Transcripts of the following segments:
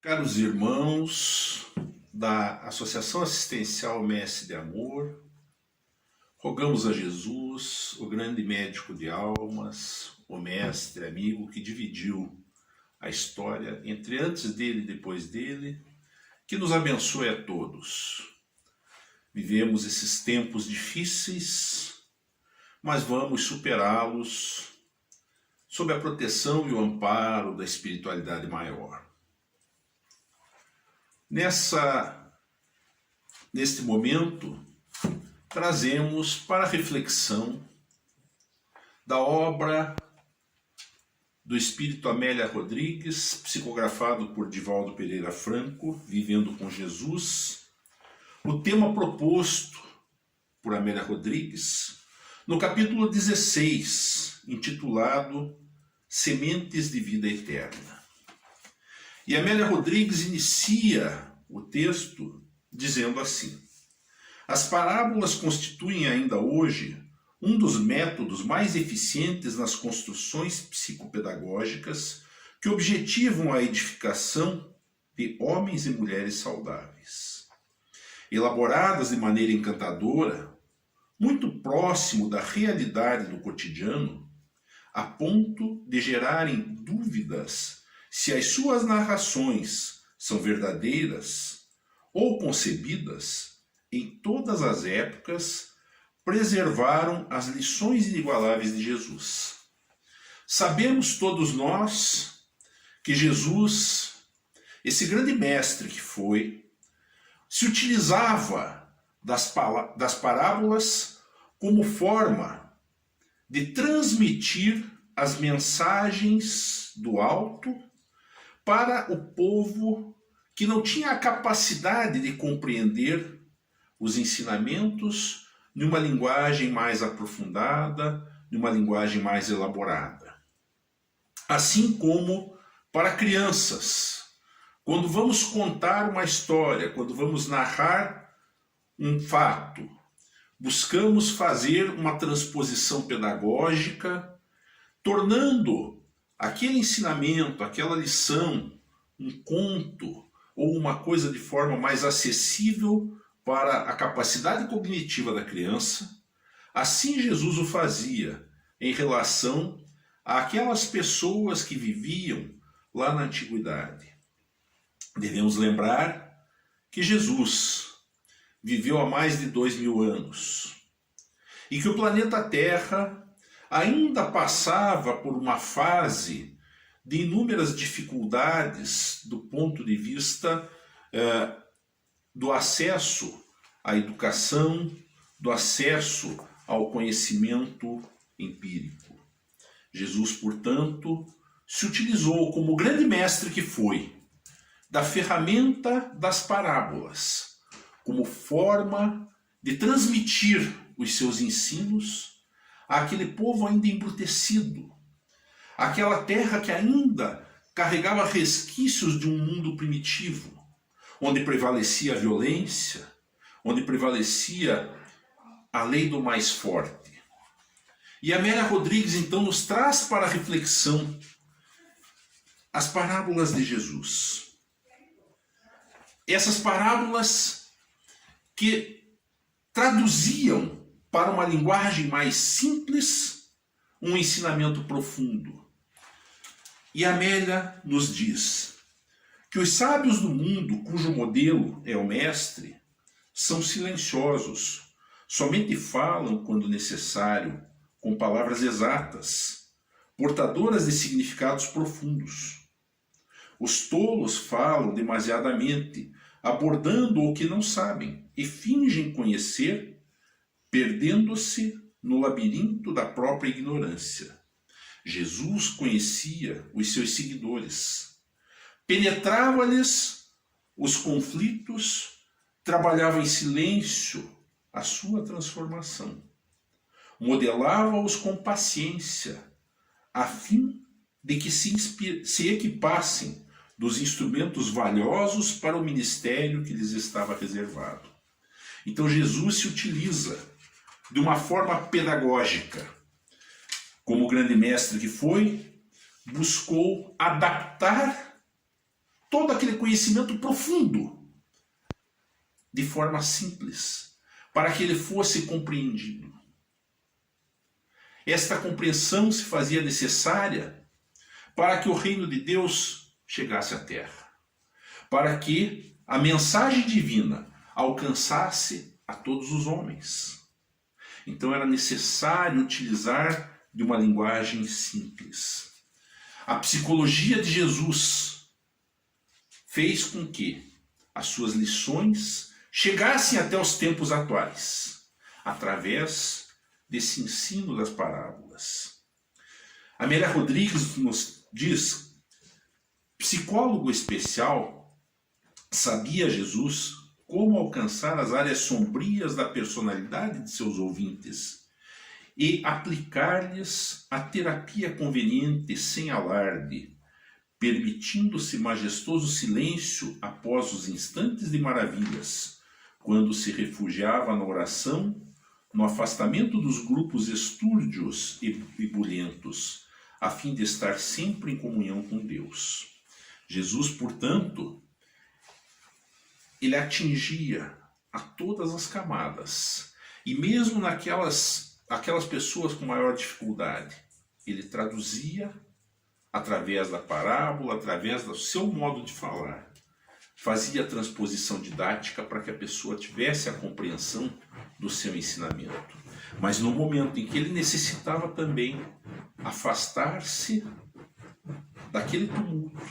Caros irmãos da Associação Assistencial Mestre de Amor, rogamos a Jesus, o grande médico de almas, o mestre amigo que dividiu a história entre antes dele e depois dele, que nos abençoe a todos. Vivemos esses tempos difíceis, mas vamos superá-los sob a proteção e o amparo da espiritualidade maior. Neste momento, trazemos para reflexão da obra do Espírito Amélia Rodrigues, psicografado por Divaldo Pereira Franco, Vivendo com Jesus, o tema proposto por Amélia Rodrigues, no capítulo 16, intitulado Sementes de Vida Eterna. E Amélia Rodrigues inicia o texto dizendo assim: as parábolas constituem ainda hoje um dos métodos mais eficientes nas construções psicopedagógicas que objetivam a edificação de homens e mulheres saudáveis. Elaboradas de maneira encantadora, muito próximo da realidade do cotidiano, a ponto de gerarem dúvidas se as suas narrações são verdadeiras ou concebidas em todas as épocas, preservaram as lições inigualáveis de Jesus. Sabemos todos nós que Jesus, esse grande mestre que foi, se utilizava das parábolas como forma de transmitir as mensagens do alto para o povo que não tinha a capacidade de compreender os ensinamentos numa linguagem mais aprofundada, numa linguagem mais elaborada. Assim como para crianças, quando vamos contar uma história, quando vamos narrar um fato, buscamos fazer uma transposição pedagógica, tornando aquele ensinamento, aquela lição, um conto ou uma coisa de forma mais acessível para a capacidade cognitiva da criança. Assim Jesus o fazia em relação àquelas pessoas que viviam lá na antiguidade. Devemos lembrar que Jesus viveu há mais de 2000 anos e que o planeta Terra ainda passava por uma fase de inúmeras dificuldades do ponto de vista do acesso à educação, do acesso ao conhecimento empírico. Jesus, portanto, se utilizou como grande mestre que foi da ferramenta das parábolas, como forma de transmitir os seus ensinos àquele povo ainda embrutecido, aquela terra que ainda carregava resquícios de um mundo primitivo, onde prevalecia a violência, onde prevalecia a lei do mais forte. E Amélia Rodrigues então nos traz para a reflexão as parábolas de Jesus. Essas parábolas que traduziam para uma linguagem mais simples um ensinamento profundo. E Amélia nos diz que os sábios do mundo, cujo modelo é o mestre, são silenciosos, somente falam quando necessário, com palavras exatas, portadoras de significados profundos. Os tolos falam demasiadamente, abordando o que não sabem, e fingem conhecer, perdendo-se no labirinto da própria ignorância. Jesus conhecia os seus seguidores, penetrava-lhes os conflitos, trabalhava em silêncio a sua transformação, modelava-os com paciência, a fim de que se equipassem dos instrumentos valiosos para o ministério que lhes estava reservado. Então Jesus se utiliza de uma forma pedagógica. Como grande mestre que foi, buscou adaptar toda aquele conhecimento profundo de forma simples, para que ele fosse compreendido. Esta compreensão se fazia necessária para que o reino de Deus chegasse à terra, para que a mensagem divina alcançasse a todos os homens. Então era necessário utilizar de uma linguagem simples. A psicologia de Jesus fez com que as suas lições chegassem até os tempos atuais, através desse ensino das parábolas. Amélia Rodrigues nos diz: psicólogo especial, sabia Jesus como alcançar as áreas sombrias da personalidade de seus ouvintes e aplicar-lhes a terapia conveniente sem alarde, permitindo-se majestoso silêncio após os instantes de maravilhas, quando se refugiava na oração, no afastamento dos grupos estúrdios e bulhentos, a fim de estar sempre em comunhão com Deus. Jesus, portanto, ele atingia a todas as camadas, e mesmo aquelas pessoas com maior dificuldade, ele traduzia através da parábola, através do seu modo de falar, fazia a transposição didática para que a pessoa tivesse a compreensão do seu ensinamento. Mas no momento em que ele necessitava também afastar-se daquele tumulto,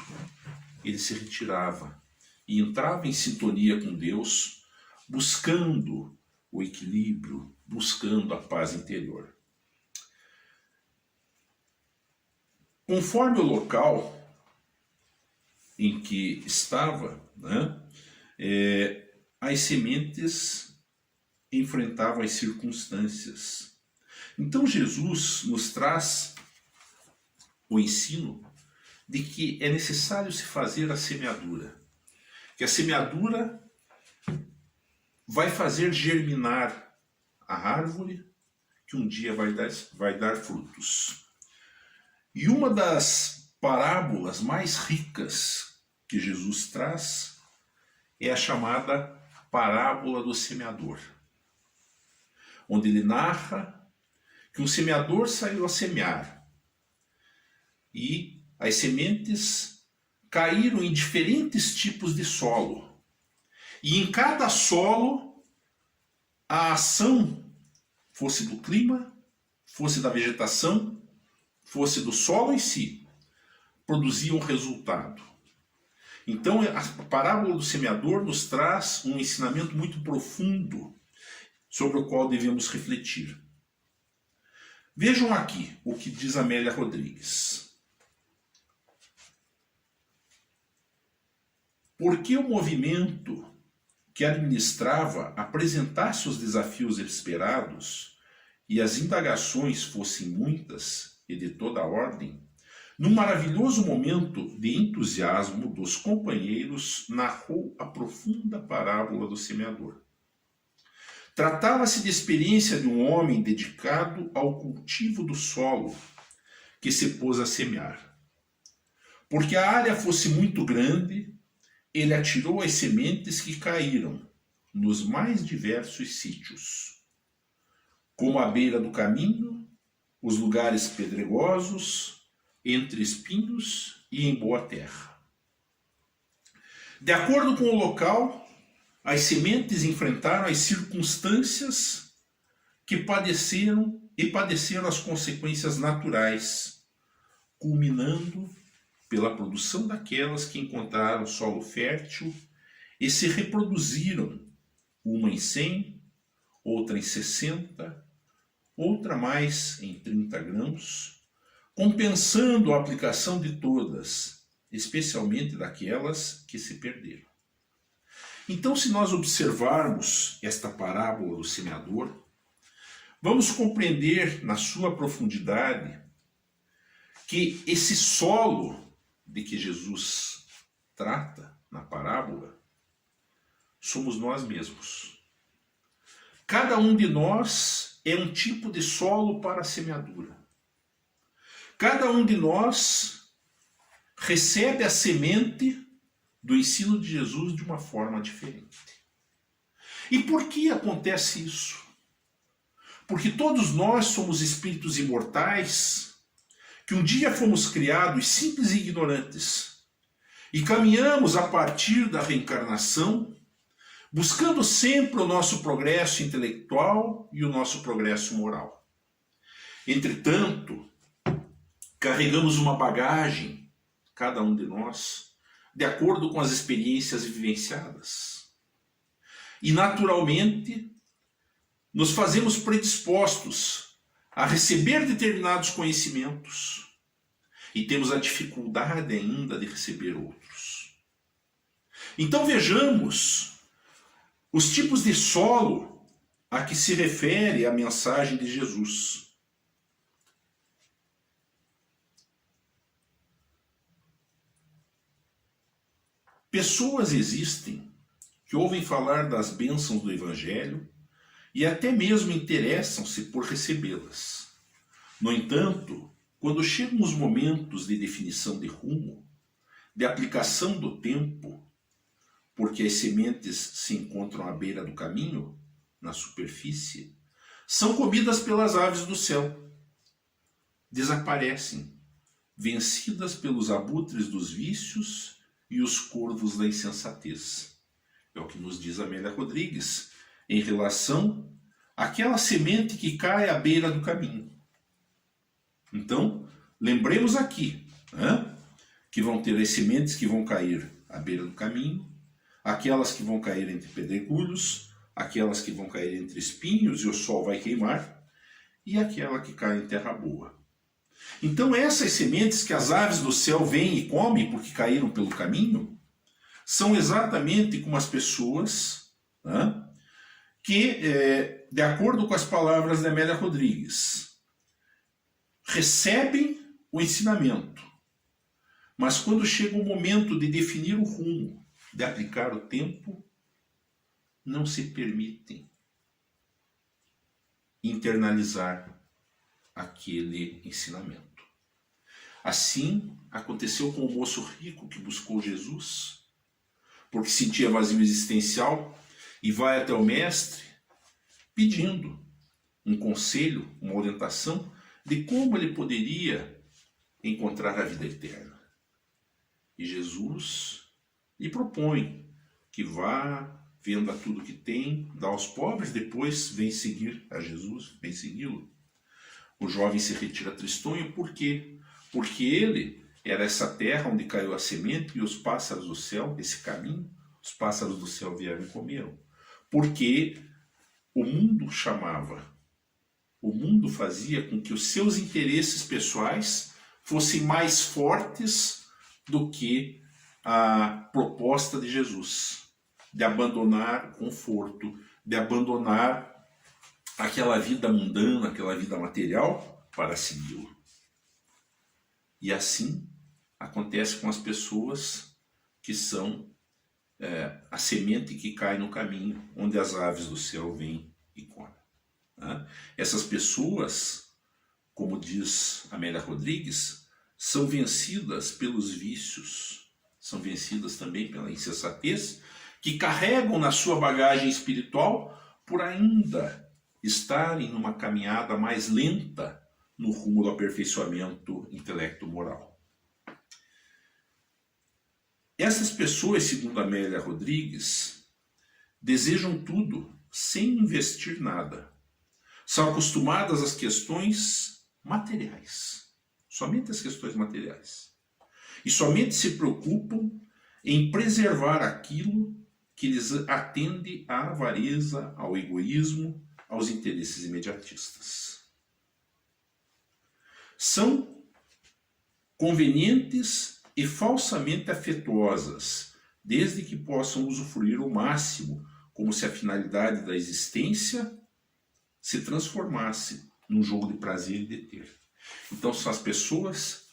ele se retirava e entrava em sintonia com Deus, buscando o equilíbrio, buscando a paz interior. Conforme o local em que estava, as sementes enfrentavam as circunstâncias. Então Jesus nos traz o ensino de que é necessário se fazer a semeadura. Que a semeadura vai fazer germinar a árvore que um dia vai dar frutos. E uma das parábolas mais ricas que Jesus traz é a chamada parábola do semeador, onde ele narra que um semeador saiu a semear e as sementes caíram em diferentes tipos de solo. E em cada solo, a ação, fosse do clima, fosse da vegetação, fosse do solo em si, produzia um resultado. Então, a parábola do semeador nos traz um ensinamento muito profundo sobre o qual devemos refletir. Vejam aqui o que diz Amélia Rodrigues. Porque o movimento que administrava apresentasse os desafios esperados e as indagações fossem muitas e de toda a ordem, num maravilhoso momento de entusiasmo dos companheiros, narrou a profunda parábola do semeador. Tratava-se de experiência de um homem dedicado ao cultivo do solo, que se pôs a semear. Porque a área fosse muito grande, ele atirou as sementes que caíram nos mais diversos sítios, como à beira do caminho, os lugares pedregosos, entre espinhos e em boa terra. De acordo com o local, as sementes enfrentaram as circunstâncias que padeceram as consequências naturais, culminando pela produção daquelas que encontraram solo fértil e se reproduziram, uma em 100, outra em 60, outra mais em 30 grãos, compensando a aplicação de todas, especialmente daquelas que se perderam. Então, se nós observarmos esta parábola do semeador, vamos compreender na sua profundidade que esse solo de que Jesus trata na parábola somos nós mesmos. Cada um de nós é um tipo de solo para a semeadura. Cada um de nós recebe a semente do ensino de Jesus de uma forma diferente. E por que acontece isso? Porque todos nós somos espíritos imortais, que um dia fomos criados simples e ignorantes, e caminhamos a partir da reencarnação, buscando sempre o nosso progresso intelectual e o nosso progresso moral. Entretanto, carregamos uma bagagem, cada um de nós, de acordo com as experiências vivenciadas. E naturalmente, nos fazemos predispostos a receber determinados conhecimentos e temos a dificuldade ainda de receber outros. Então vejamos os tipos de solo a que se refere a mensagem de Jesus. Pessoas existem que ouvem falar das bênçãos do Evangelho e até mesmo interessam-se por recebê-las. No entanto, quando chegam os momentos de definição de rumo, de aplicação do tempo, porque as sementes se encontram à beira do caminho, na superfície, são comidas pelas aves do céu. Desaparecem, vencidas pelos abutres dos vícios e os corvos da insensatez. É o que nos diz Amélia Rodrigues em relação àquela semente que cai à beira do caminho. Então, lembremos aqui, que vão ter as sementes que vão cair à beira do caminho, aquelas que vão cair entre pedregulhos, aquelas que vão cair entre espinhos e o sol vai queimar, e aquela que cai em terra boa. Então essas sementes que as aves do céu vêm e comem porque caíram pelo caminho, são exatamente como as pessoas que, de acordo com as palavras de Amélia Rodrigues, recebem o ensinamento, mas quando chega o momento de definir o rumo, de aplicar o tempo, não se permitem internalizar aquele ensinamento. Assim aconteceu com o moço rico que buscou Jesus, porque sentia vazio existencial, e vai até o mestre pedindo um conselho, uma orientação de como ele poderia encontrar a vida eterna. E Jesus lhe propõe que vá, venda tudo que tem, dá aos pobres, depois vem seguir a Jesus, vem segui-lo. O jovem se retira tristonho, por quê? Porque ele era essa terra onde caiu a semente e os pássaros do céu, esse caminho, os pássaros do céu vieram e comeram. Porque o mundo chamava, o mundo fazia com que os seus interesses pessoais fossem mais fortes do que a proposta de Jesus, de abandonar o conforto, de abandonar aquela vida mundana, aquela vida material, para segui-lo. E assim acontece com as pessoas que são a semente que cai no caminho, onde as aves do céu vêm e comem. Essas pessoas, como diz Amélia Rodrigues, são vencidas pelos vícios, são vencidas também pela insensatez, que carregam na sua bagagem espiritual por ainda estarem numa caminhada mais lenta no rumo do aperfeiçoamento intelecto-moral. Essas pessoas, segundo Amélia Rodrigues, desejam tudo sem investir nada. São acostumadas às questões materiais, somente as questões materiais. E somente se preocupam em preservar aquilo que lhes atende à avareza, ao egoísmo, aos interesses imediatistas. São convenientes e falsamente afetuosas, desde que possam usufruir o máximo, como se a finalidade da existência se transformasse num jogo de prazer e de ter. Então são as pessoas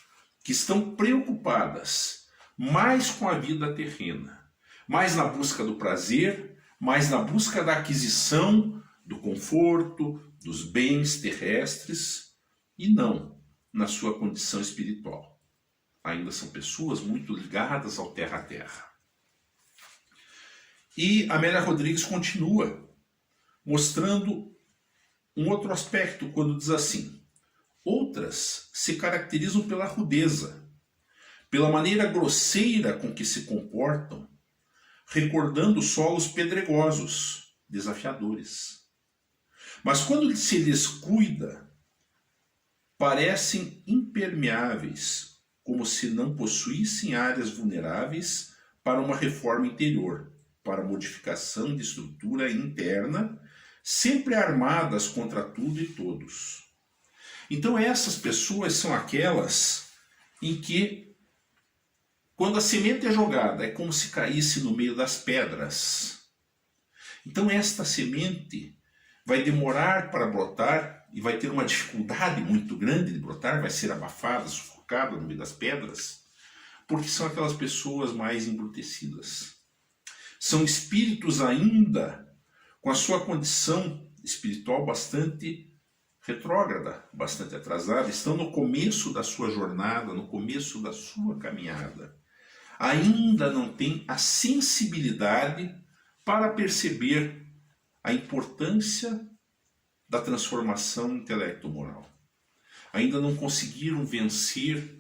que estão preocupadas mais com a vida terrena, mais na busca do prazer, mais na busca da aquisição do conforto, dos bens terrestres, e não na sua condição espiritual. Ainda são pessoas muito ligadas ao terra a terra. E Amélia Rodrigues continua mostrando um outro aspecto quando diz assim: outras se caracterizam pela rudeza, pela maneira grosseira com que se comportam, recordando solos pedregosos, desafiadores. Mas quando se lhes cuida, parecem impermeáveis, como se não possuíssem áreas vulneráveis para uma reforma interior, para modificação de estrutura interna, sempre armadas contra tudo e todos. Então essas pessoas são aquelas em que, quando a semente é jogada, é como se caísse no meio das pedras. Então esta semente vai demorar para brotar e vai ter uma dificuldade muito grande de brotar, vai ser abafada, sufocada no meio das pedras, porque são aquelas pessoas mais embrutecidas. São espíritos ainda com a sua condição espiritual bastante retrógrada, bastante atrasada, estão no começo da sua jornada, no começo da sua caminhada. Ainda não têm a sensibilidade para perceber a importância da transformação intelecto-moral. Ainda não conseguiram vencer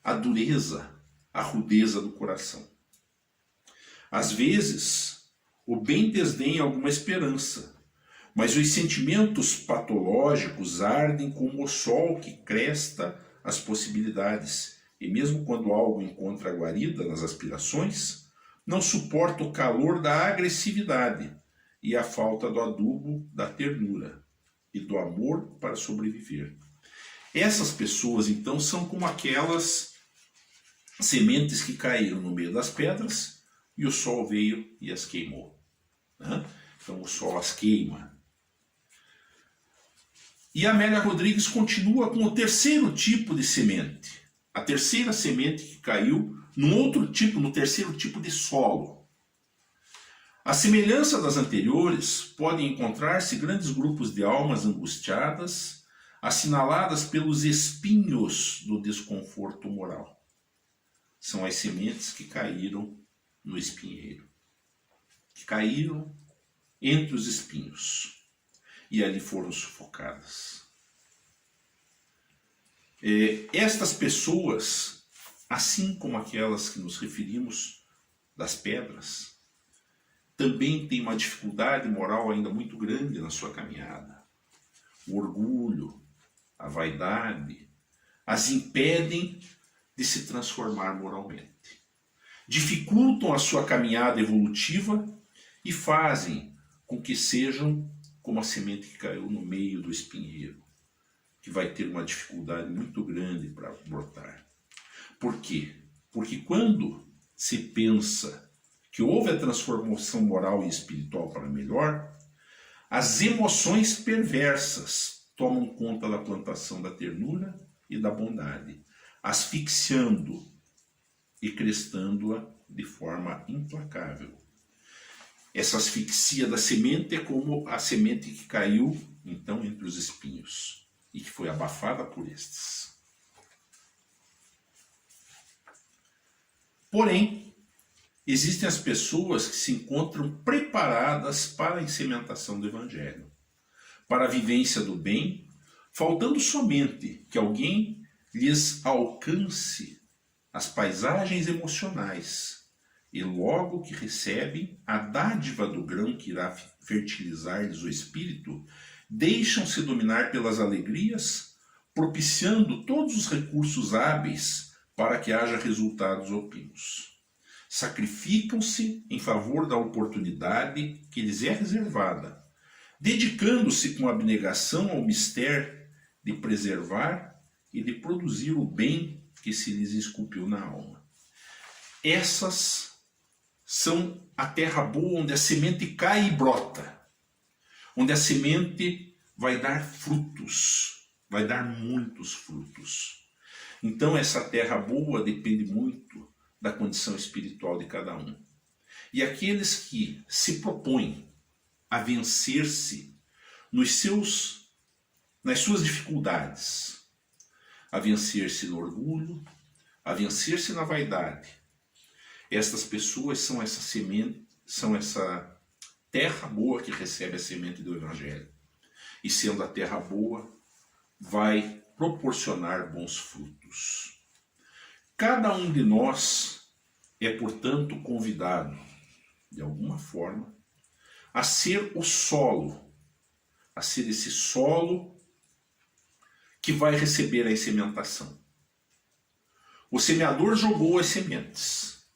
a dureza, a rudeza do coração. Às vezes, o bem desdenha alguma esperança, mas os sentimentos patológicos ardem como o sol que cresta as possibilidades, e mesmo quando algo encontra guarida nas aspirações, não suporta o calor da agressividade e a falta do adubo da ternura e do amor para sobreviver. Essas pessoas, então, são como aquelas sementes que caíram no meio das pedras e o sol veio e as queimou. Então o sol as queima. E Amélia Rodrigues continua com o terceiro tipo de semente. A terceira semente que caiu no terceiro tipo de solo. À semelhança das anteriores, podem encontrar-se grandes grupos de almas angustiadas, assinaladas pelos espinhos do desconforto moral. São as sementes que caíram no espinheiro, que caíram entre os espinhos e ali foram sufocadas. Estas pessoas, assim como aquelas que nos referimos das pedras, também têm uma dificuldade moral ainda muito grande na sua caminhada. O orgulho, a vaidade, as impedem de se transformar moralmente. Dificultam a sua caminhada evolutiva e fazem com que sejam como a semente que caiu no meio do espinheiro, que vai ter uma dificuldade muito grande para brotar. Por quê? Porque quando se pensa que houve a transformação moral e espiritual para melhor, as emoções perversas tomam conta da plantação da ternura e da bondade, asfixiando e crestando-a de forma implacável. Essa asfixia da semente é como a semente que caiu, então, entre os espinhos e que foi abafada por estes. Porém, existem as pessoas que se encontram preparadas para a incementação do Evangelho, para a vivência do bem, faltando somente que alguém lhes alcance as paisagens emocionais, e logo que recebem a dádiva do grão que irá fertilizar-lhes o espírito, deixam-se dominar pelas alegrias, propiciando todos os recursos hábeis para que haja resultados opímos. Sacrificam-se em favor da oportunidade que lhes é reservada, dedicando-se com abnegação ao mistério de preservar e de produzir o bem que se lhes esculpiu na alma. Essas são a terra boa onde a semente cai e brota, onde a semente vai dar frutos, vai dar muitos frutos. Então essa terra boa depende muito da condição espiritual de cada um. E aqueles que se propõem a vencer-se nas suas dificuldades, a vencer-se no orgulho, a vencer-se na vaidade, estas pessoas são essa semente são essa terra boa que recebe a semente do Evangelho. E sendo a terra boa, vai proporcionar bons frutos. Cada um de nós é, portanto, convidado, de alguma forma, a ser o solo, a ser esse solo que vai receber a sementação. O semeador jogou as sementes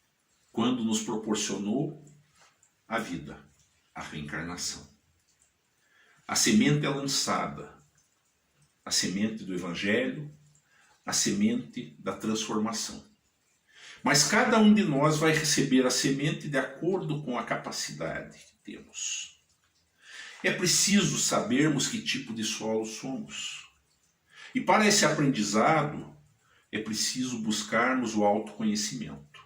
quando nos proporcionou a vida, a reencarnação. A semente é lançada, a semente do Evangelho, a semente da transformação. Mas cada um de nós vai receber a semente de acordo com a capacidade que temos. É preciso sabermos que tipo de solo somos. E para esse aprendizado, é preciso buscarmos o autoconhecimento.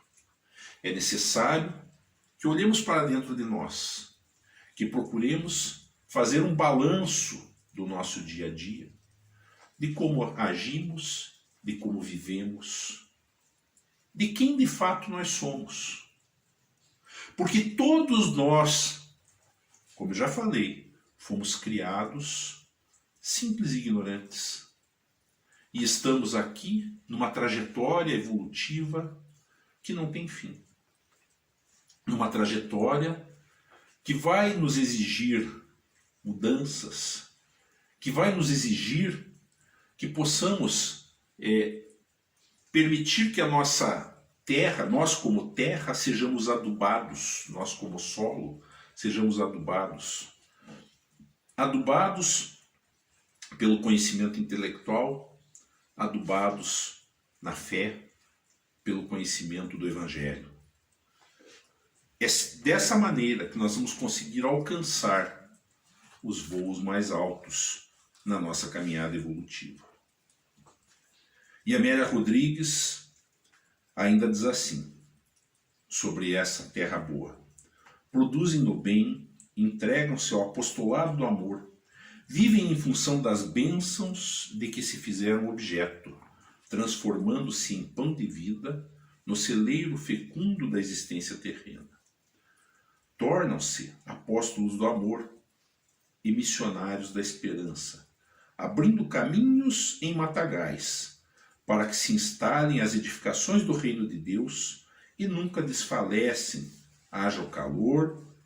É necessário que olhemos para dentro de nós, que procuremos fazer um balanço do nosso dia a dia, de como agimos, de como vivemos, de quem de fato nós somos. Porque todos nós, como eu já falei, fomos criados simples e ignorantes. E estamos aqui numa trajetória evolutiva que não tem fim. Numa trajetória que vai nos exigir mudanças, que vai nos exigir que possamos permitir que a nossa terra, nós como terra, sejamos adubados, nós como solo, sejamos adubados. Adubados pelo conhecimento intelectual, adubados na fé, pelo conhecimento do Evangelho. É dessa maneira que nós vamos conseguir alcançar os voos mais altos na nossa caminhada evolutiva. E Amélia Rodrigues ainda diz assim, sobre essa terra boa: produzem no bem, entregam-se ao apostolado do amor, vivem em função das bênçãos de que se fizeram objeto, transformando-se em pão de vida no celeiro fecundo da existência terrena. Tornam-se apóstolos do amor e missionários da esperança, abrindo caminhos em matagais, para que se instalem as edificações do reino de Deus e nunca desfalecem, haja o calor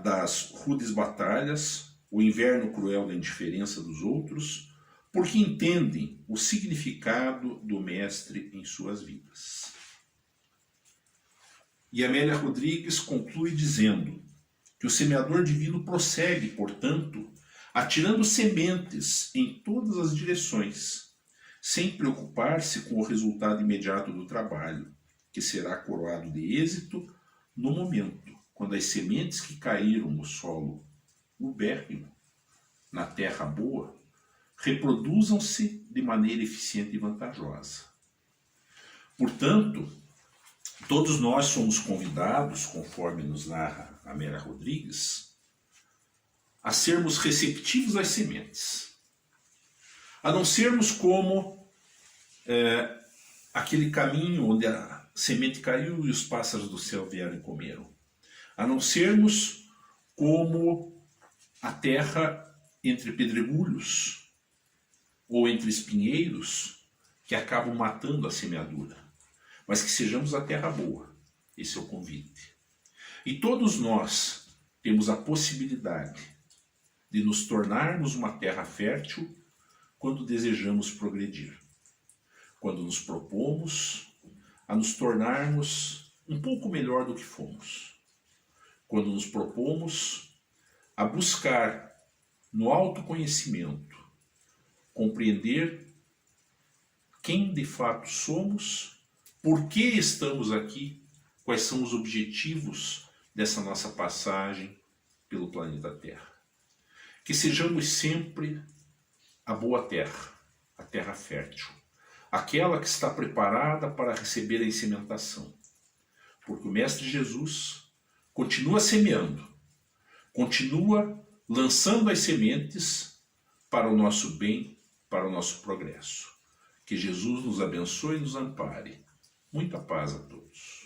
das rudes batalhas, o inverno cruel da indiferença dos outros, porque entendem o significado do Mestre em suas vidas. E Amélia Rodrigues conclui dizendo que o semeador divino prossegue, portanto, atirando sementes em todas as direções, sem preocupar-se com o resultado imediato do trabalho, que será coroado de êxito no momento, quando as sementes que caíram no solo ubérrimo, na terra boa, reproduzam-se de maneira eficiente e vantajosa. Portanto, todos nós somos convidados, conforme nos narra Amélia Rodrigues, a sermos receptivos às sementes, a não sermos como aquele caminho onde a semente caiu e os pássaros do céu vieram e comeram, a não sermos como a terra entre pedregulhos ou entre espinheiros que acabam matando a semeadura, mas que sejamos a terra boa. Esse é o convite. E todos nós temos a possibilidade de nos tornarmos uma terra fértil quando desejamos progredir, quando nos propomos a nos tornarmos um pouco melhor do que fomos, quando nos propomos a buscar no autoconhecimento compreender quem de fato somos, por que estamos aqui, quais são os objetivos dessa nossa passagem pelo planeta Terra. Que sejamos sempre a boa terra, a terra fértil, aquela que está preparada para receber a sementação. Porque o Mestre Jesus continua semeando, continua lançando as sementes para o nosso bem, para o nosso progresso. Que Jesus nos abençoe e nos ampare. Muita paz a todos.